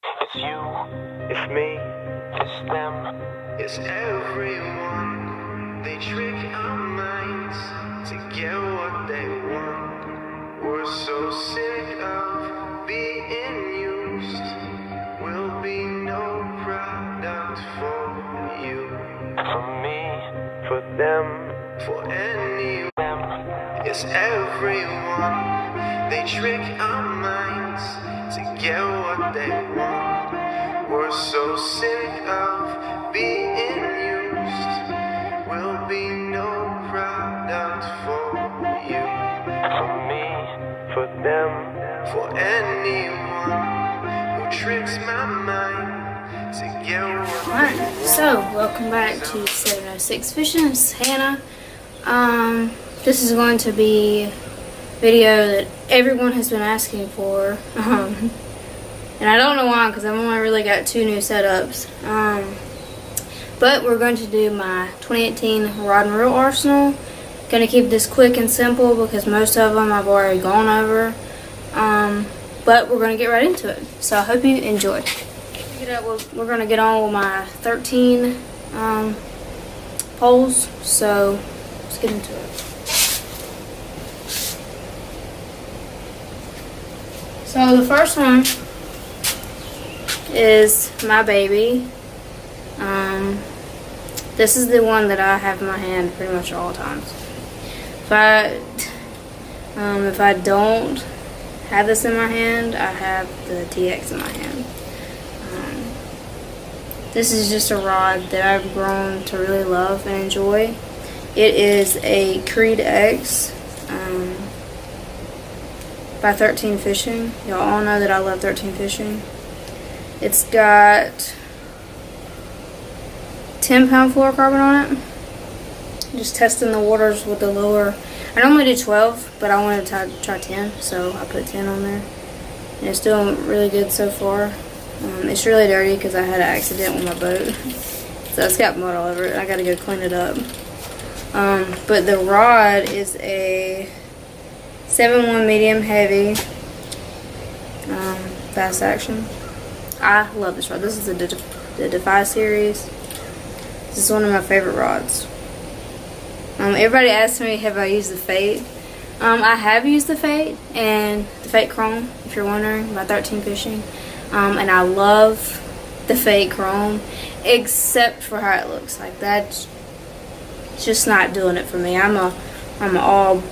It's you, it's me, it's them, it's everyone. They trick our minds to get what they want. We're so sick of being used. We'll be no product for you. For me, for them, for anyone. It's everyone. They trick our minds to get what they want. We're so sick of being used. We'll be no product for you. For me, for them, for anyone who tricks my mind to get what Alright, so welcome back to 706 Fishing. It's Hannah. This is going to be a video that everyone has been asking for. And I don't know why, because I've only really got 2 new setups. But we're going to do my 2018 rod and reel arsenal. Going to keep this quick and simple because most of them I've already gone over. But we're going to get right into it. So I hope you enjoy. We're going to get on with my 13 poles. So let's get into it. So the first one is my baby. This is the one that I have in my hand pretty much at all times. If I don't have this in my hand, I have the TX in my hand. This is just a rod that I've grown to really love and enjoy. It is a Creed X by 13 Fishing. Y'all all know that I love 13 Fishing. It's got 10-pound fluorocarbon on it. Just testing the waters with the lure. I normally do 12, but I wanted to try 10, so I put 10 on there. And it's doing really good so far. It's really dirty because I had an accident with my boat. So it's got mud all over it. I gotta go clean it up. But the rod is a 7-1 medium heavy fast action. I love this rod. This is the Defy series. This is one of my favorite rods. Everybody asks me, have I used the Fate? I have used the Fate and the Fate Chrome, if you're wondering, by 13 Fishing. And I love the Fate Chrome, except for how it looks. Like, that's just not doing it for me. I'm a all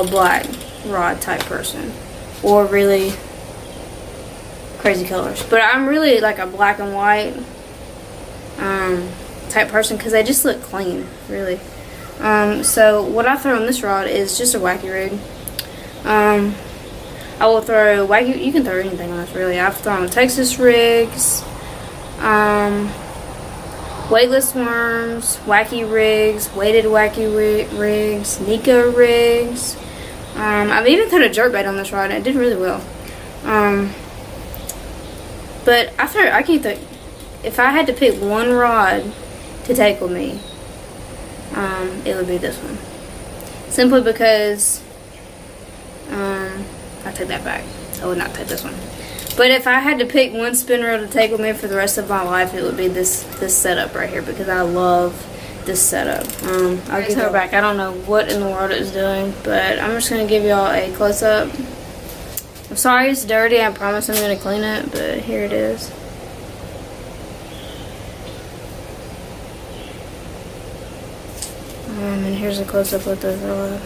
black rod type person, or really crazy colors. But I'm really like a black and white type person because they just look clean, really. So what I throw on this rod is just a wacky rig. I will throw wacky. You can throw anything on this, really. I've thrown Texas rigs, weightless worms, wacky rigs, weighted wacky rigs, Nico rigs. I've even thrown a jerkbait on this rod and it did really well. But I can throw. If I had to pick one rod to take with me, it would be this one. Simply because, I take that back. I would not take this one. But if I had to pick one spin reel to take with me for the rest of my life, it would be this setup right here because I love this setup. I'll get her back. I don't know what in the world it's doing, but I'm just going to give y'all a close-up. I'm sorry it's dirty. I promise I'm going to clean it, but here it is. And here's a close-up with the rod.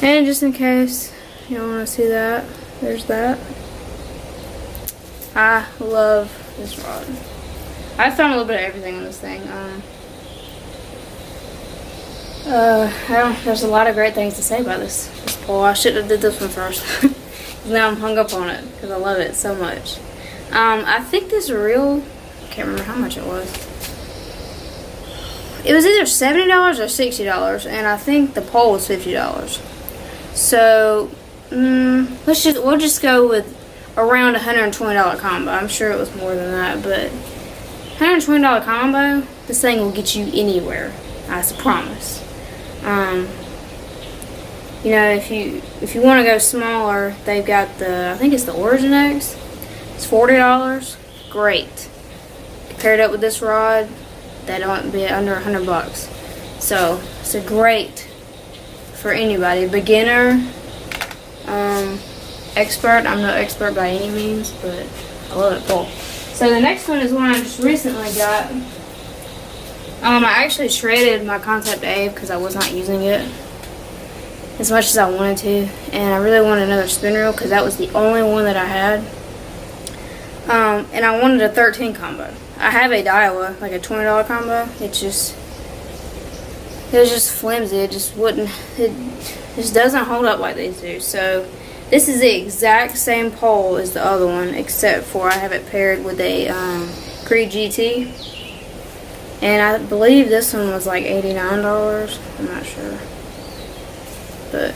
And just in case you don't want to see that, there's that. I love this rod. I've thrown a little bit of everything on this thing. There's a lot of great things to say about this pole. I should have did this one first. Now I'm hung up on it because I love it so much. I think this reel, I can't remember how much it was. It was either $70 or $60, and I think the pole was $50. So we'll just go with around $120 combo. I'm sure it was more than that, but $120 combo, this thing will get you anywhere. I promise. You know, if you want to go smaller, they've got the, I think it's the Origin X. It's $40. Great. Paired up with this rod, they don't be under $100. So it's a great for anybody, beginner, expert. I'm no expert by any means, but I love it pole. So the next one is one I just recently got. I actually shredded my Concept A because I was not using it as much as I wanted to, and I really wanted another spin reel because that was the only one that I had. And I wanted a 13 combo. I have a Daiwa, like a $20 combo. It was just flimsy. It just doesn't hold up like these do. So this is the exact same pole as the other one, except for I have it paired with a Creed GT. And I believe this one was like $89. I'm not sure. But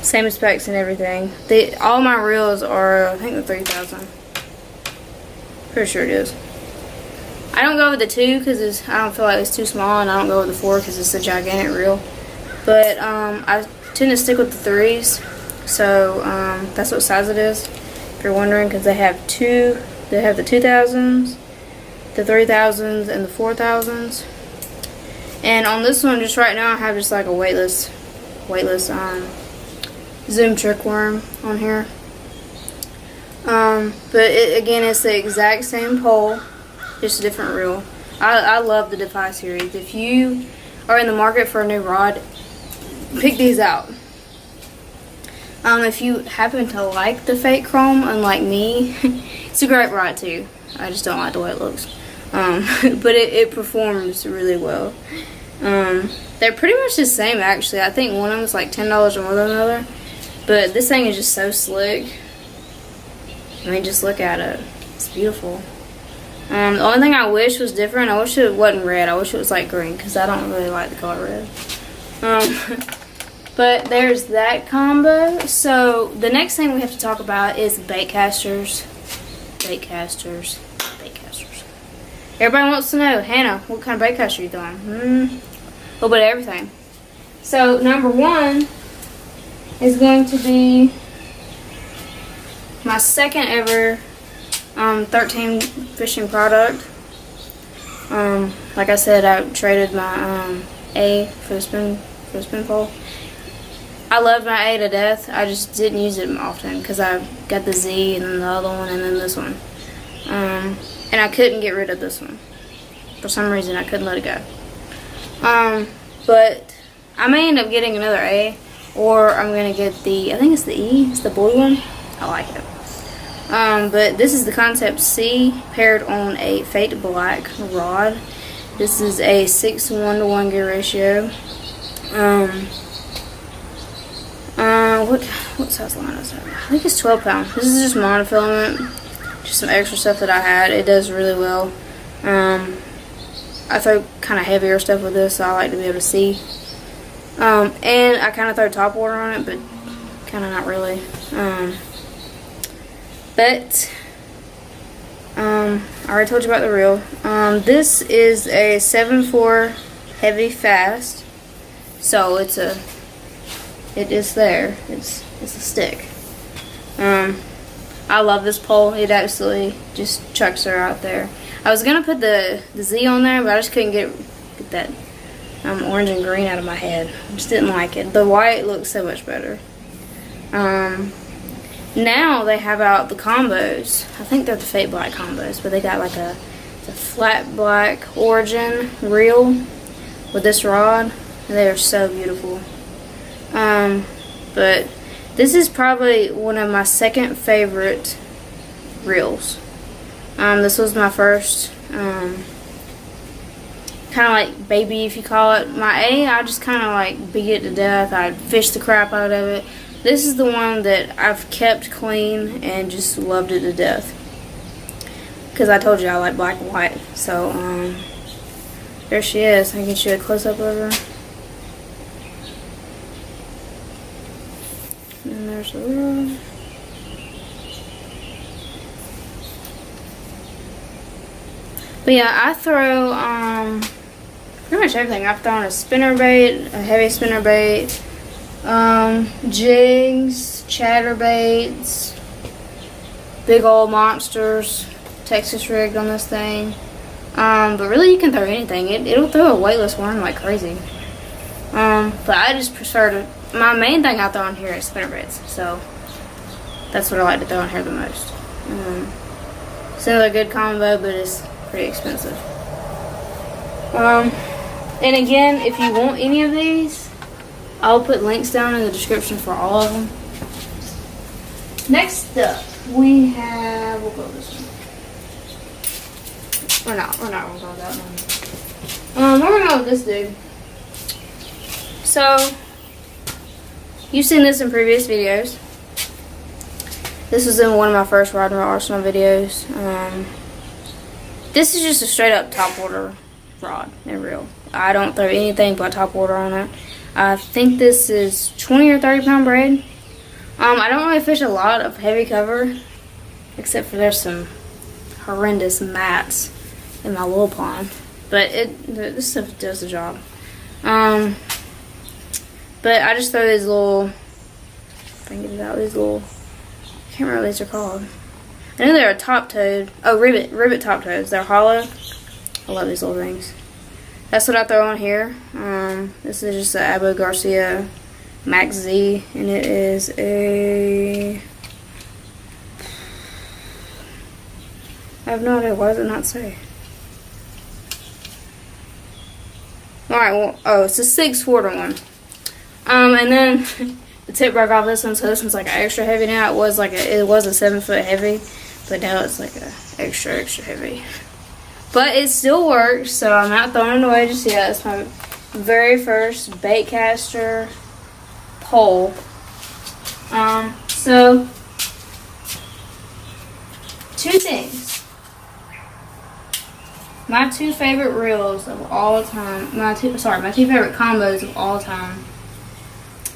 same specs and everything. All my reels are, I think, the 3000. Pretty sure it is. I don't go with the 2 because I don't feel like it's too small, and I don't go with the 4 because it's a gigantic reel. But I tend to stick with the 3s, so that's what size it is. If you're wondering, because they have they have the 2000s, the 3000s, and the 4000s. And on this one, just right now, I have just like a weightless Zoom trick worm on here. But again, it's the exact same pole, just a different reel. I love the Defy series. If you are in the market for a new rod, pick these out. If you happen to like the fake chrome, unlike me, it's a great rod too. I just don't like the way it looks. But it performs really well. They're pretty much the same, actually. I think one of them is like $10 more than the other. But this thing is just so slick. I mean, just look at it. It's beautiful. The only thing I wish was different, I wish it wasn't red. I wish it was like green, because I don't really like the color red. But there's that combo. So the next thing we have to talk about is bait casters. Bait casters. Bait casters. Everybody wants to know, Hannah, what kind of bait caster are you throwing? A little bit of everything. So number one is going to be my second ever 13 fishing product. Like I said, I traded my A for the spin pole. I love my A to death. I just didn't use it often because I got the Z and then the other one and then this one. And I couldn't get rid of this one. For some reason, I couldn't let it go. But I may end up getting another A, or I'm going to get I think it's the E, it's the blue one. I like it. But this is the Concept C paired on a Fate Black rod. This is a 6:1 gear ratio. What size line is that? I think it's 12 pounds. This is just monofilament, just some extra stuff that I had. It does really well. I throw kind of heavier stuff with this, so I like to be able to see. And I kind of throw top water on it, but kind of not really. I already told you about the reel. This is a 7/4 heavy fast, so it is there. It's a stick. I love this pole. It absolutely just chucks her out there. I was gonna put the Z on there, but I just couldn't get that orange and green out of my head. I just didn't like it. The white looks so much better. Now they have out the combos. I think they're the Fate Black combos, but they got like the flat black Origin reel with this rod, and they are so beautiful. But this is probably one of my second favorite reels. This was my first, kind of like baby, if you call it. My A, I just kind of like beat it to death. I fished the crap out of it. This is the one that I've kept clean and just loved it to death. Because I told you I like black and white. So, there she is. I can get you a close-up of her. And there's the rod. But yeah, I throw pretty much everything. I've thrown a spinnerbait, a heavy spinnerbait, jigs, chatterbaits, big old monsters, Texas rigged on this thing. But really you can throw anything. It'll throw a weightless worm like crazy. But I just prefer to, my main thing I throw on here is spinnerbaits. So that's what I like to throw on here the most. It's another good combo, but it's pretty expensive. And again, if you want any of these, I'll put links down in the description for all of them. Next up, we have, we'll go this one. We're not gonna go that one. We're gonna go with this dude. So, you've seen this in previous videos. This was in one of my first Rod and Reel Arsenal videos. This is just a straight up top water rod and reel. I don't throw anything but top water on it. I think this is 20 or 30 pound braid. I don't really fish a lot of heavy cover, except for there's some horrendous mats in my little pond. But this stuff does the job. But I just throw these little, if I can get it out, these little, I can't remember what these are called. I know they're a top toed. Oh, rivet top toes. They're hollow. I love these little things. That's what I throw on here. This is just an Abu Garcia Max Z, and it is a, I have no idea. Why does it not say? Alright, well, oh, it's a 6-quarter one. And then the tip broke off this one, so this one's like an extra heavy now. It was a 7 foot heavy, but now it's like a extra heavy. But it still works, so I'm not throwing it away just yet. It's my very first baitcaster pole. So 2 things. My 2 favorite reels of all time. My 2 favorite combos of all time.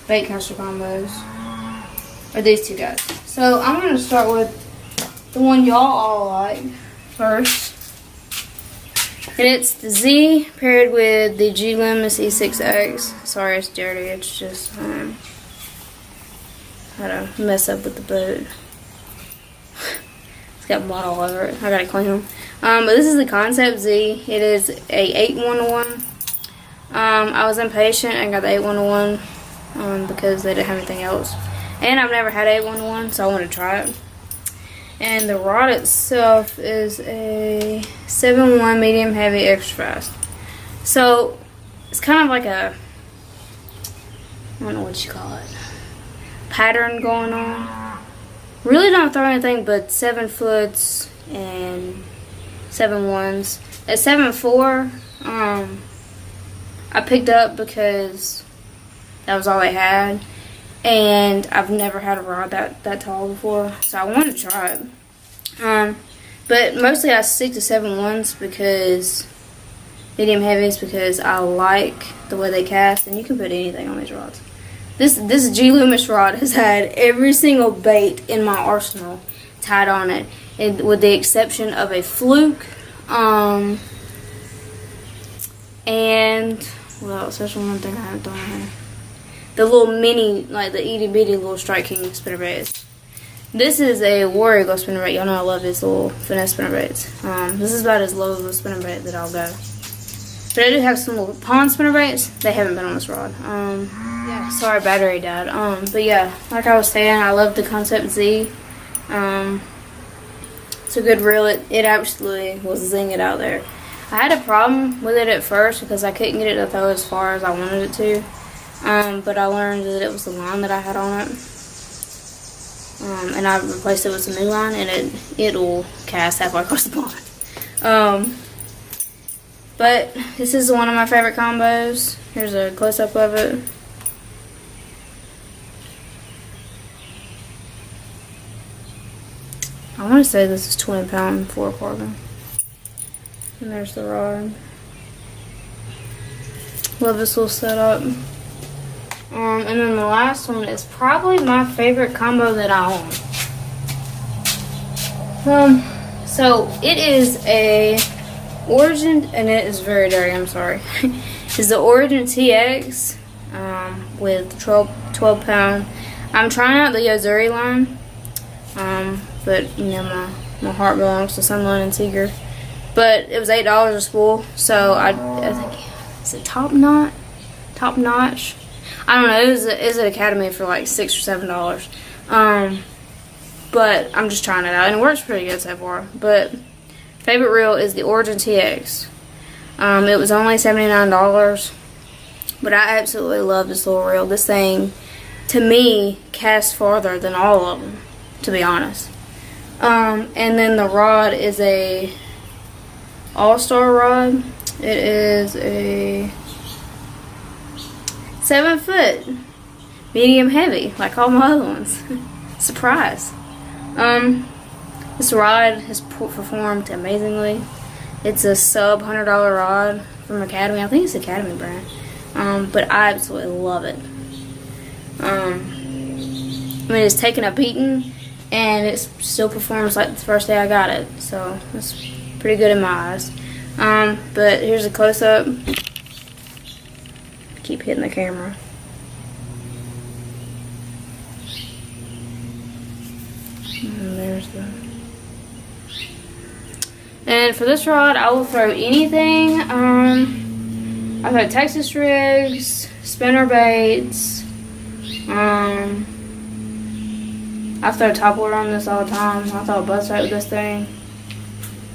Baitcaster combos are these 2 guys. So I'm gonna start with the one y'all all like first. And it's the Z paired with the G Loomis E6X. Sorry it's dirty, it's just had a mess up with the boat. It's got mud all over it. I gotta clean them. But this is the Concept Z. It is a 8-1-1. I was impatient and got the 8-1-1 because they didn't have anything else. And I've never had 8-1-1, so I wanted to try it. And the rod itself is a 7-1 medium heavy extra fast. So it's kind of like a, I don't know what you call it, pattern going on. Really don't throw anything but 7 foots and 7-1s. At 7-4, I picked up because that was all they had. And I've never had a rod that tall before, so I wanted to try it. But mostly I stick to 7-1s because medium heavies, because I like the way they cast, and you can put anything on these rods. This G Loomis rod has had every single bait in my arsenal tied on it, and with the exception of a fluke, and what else? There's one thing I haven't done here. The little mini, like the itty bitty little Strike King spinnerbaits. This is a War Eagle spinnerbait. Y'all know I love these little finesse spinnerbaits. This is about as low of a spinnerbait that I'll go. But I do have some little pond spinnerbaits. They haven't been on this rod. Yeah, sorry, battery died. But yeah, like I was saying, I love the Concept Z. It's a good reel. It absolutely will zing it out there. I had a problem with it at first because I couldn't get it to throw as far as I wanted it to. But I learned that it was the line that I had on it. And I replaced it with some new line, and it'll cast halfway across the pond. But this is one of my favorite combos. Here's a close-up of it. I want to say this is 20-pound fluorocarbon. And there's the rod. Love this little setup. And then the last one is probably my favorite combo that I own. So it is a Origin, and it is very dirty, I'm sorry, is the Origin TX with 12 pound. I'm trying out the Yo-Zuri line, but you know, my heart belongs to Sunline and Tiger. But it was $8 a spool, so I think, is it Top Notch? I don't know, it was at Academy for like $6 or $7. But I'm just trying it out, and it works pretty good so far. But favorite reel is the Origin TX. It was only $79, but I absolutely love this little reel. This thing, to me, casts farther than all of them, to be honest. And then the rod is a All-Star rod. It is a 7 foot, medium heavy, like all my other ones. Surprise. This rod has performed amazingly. It's a sub $100 rod from Academy. I think it's Academy brand. But I absolutely love it. I mean, it's taken a beating, and it still performs like the first day I got it. So it's pretty good in my eyes. But here's a close-up. Keep hitting the camera. And there's the... And for this rod, I will throw anything. I throw Texas rigs, spinner baits. I throw top water on this all the time. I throw a buzz bait with this thing.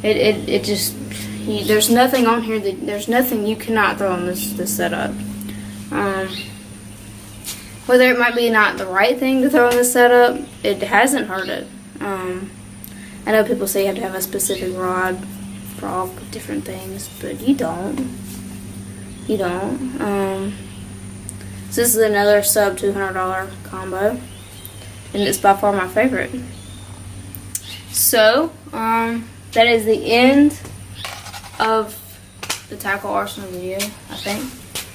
It just, there's nothing on here there's nothing you cannot throw on this setup. Whether it might be not the right thing to throw in this setup, it hasn't hurt it. I know people say you have to have a specific rod for all different things, but you don't. You don't. So this is another sub $200 combo, and it's by far my favorite. So, that is the end of the Tackle Arsenal video, I think.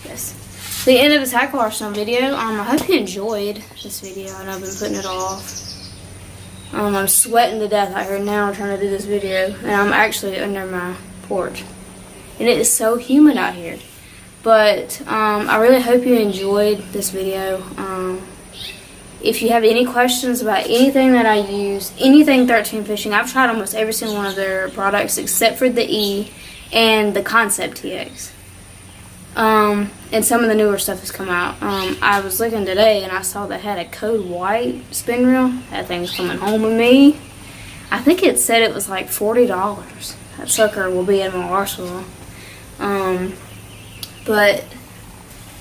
Yes. The end of the Tackle Arsenal video. I hope you enjoyed this video. I know I've been putting it off. I'm sweating to death out here now trying to do this video, and I'm actually under my porch, and it is so humid out here. But I really hope you enjoyed this video. If you have any questions about anything that I use, anything 13 Fishing, I've tried almost every single one of their products except for the E and the Concept TX. And some of the newer stuff has come out. I was looking today and I saw they had a Code White spin reel. That thing's coming home with me. I think it said it was like $40. That sucker will be in my arsenal. But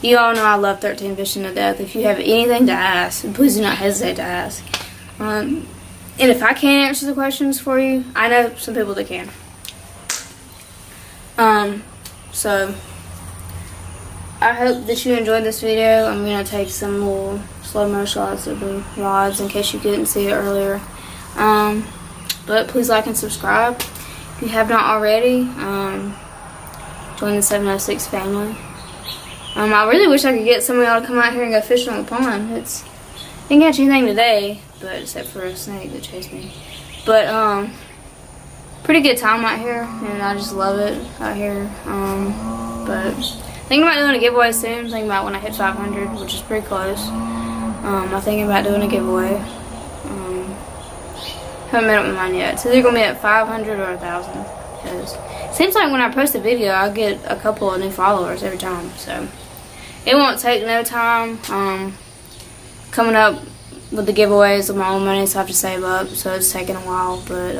you all know I love 13 Fishing to death. If you have anything to ask, please do not hesitate to ask. And if I can't answer the questions for you, I know some people that can. So I hope that you enjoyed this video. I'm going to take some little slow-mo shots of the rods in case you couldn't see it earlier. But please like and subscribe if you have not already. Join the 706 family. I really wish I could get some of y'all to come out here and go fishing on the pond. Didn't catch anything today, but except for a snake that chased me. But pretty good time out here, and I just love it out here. But thinking about doing a giveaway soon. Thinking about when I hit 500, which is pretty close. I'm thinking about doing a giveaway. Haven't made up my mind yet. It's either gonna be at 500 or 1,000. Because it seems like when I post a video, I get a couple of new followers every time. So it won't take no time. Coming up with the giveaways with my own money, so I have to save up. So it's taking a while, but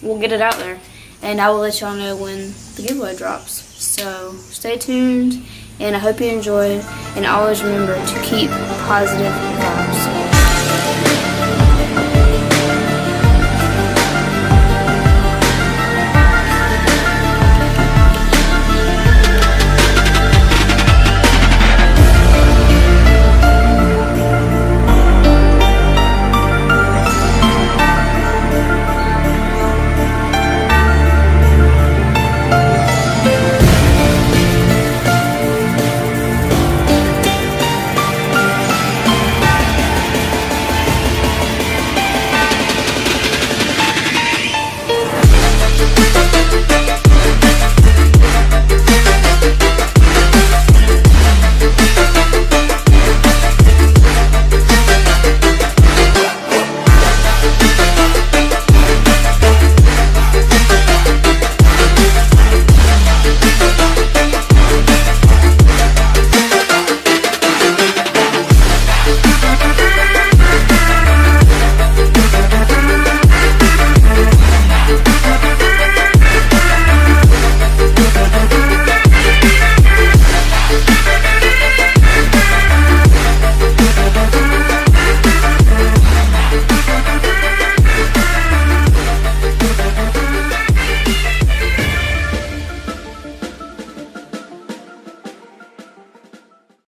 we'll get it out there, and I will let y'all know when the giveaway drops. So stay tuned, and I hope you enjoyed, and always remember to keep positive vibes.